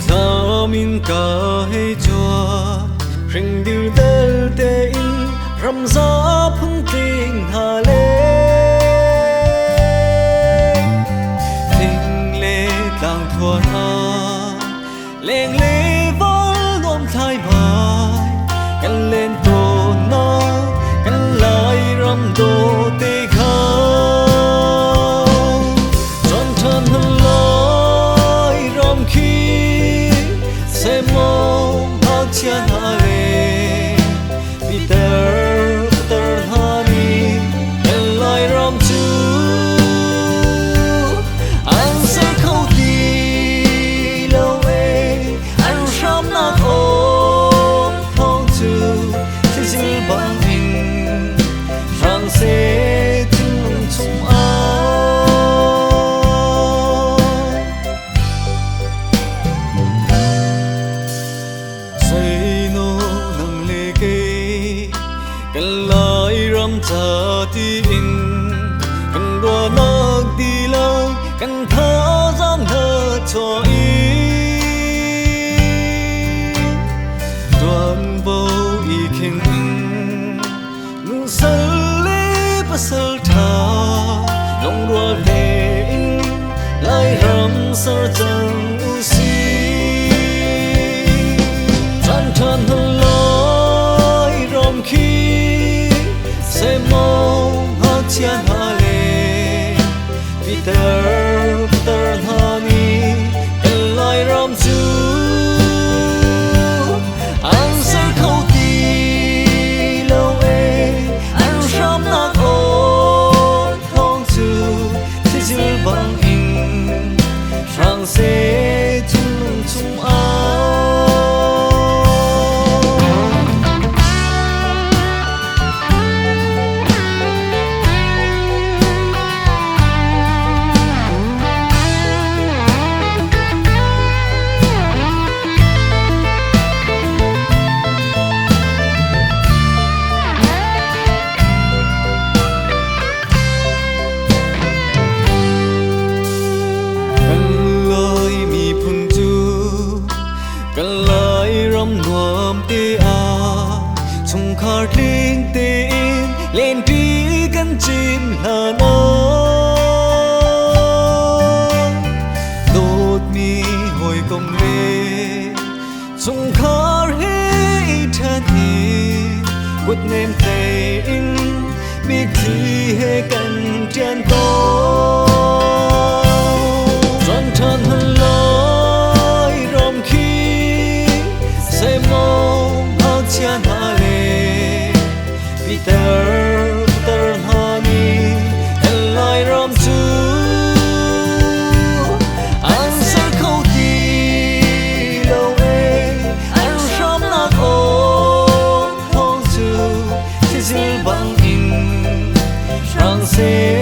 thơ min ca hay chua rình điều del te in râm gió phun tình hà lê tình lê làng thua ha leng lê vỡ ôm thay bàiกันlên tổ nóกันlại râm tổ tê khá tròn tròn hơn lối râm khi sẽ mong hát chân hà lê Peter Peter honeyกันlại râm chú anh sẽ không đi lâu về anh râm nát ôm thong chú thế giới bằng hình rằng sẽ chung chung say nô nang lê kêกันlại râm cha ti inกันđua nắc đi lâuกันthở giang thở cho ý đoàn vô ý khen nụ sân lê bất sơ thà lòng đua lê in lại râm sơ chân u si tràn tràn hơn lối râm khi sẽ mong hát chân hà lê Peter Peter honeyกันlại râm chú anh sẽ không đi lâu về anh râm nát ôm thong chú thế giới bằng hình rằng sẽ chung chungกันlại râm nuông tê à chung khát lên tê in lên tríกันchín là nó đột mi hồi công lê chung khát hết thân in quất nem tê in biết gì hệ cần chân to tròn tròn hơn lối râm khi sẽ mong hát chân hà lê Peter Peter honeyกันlại râm chú anh sẽ không đi lâu về anh râm nát ôm thong chú thế giới bằng in rằng sẽ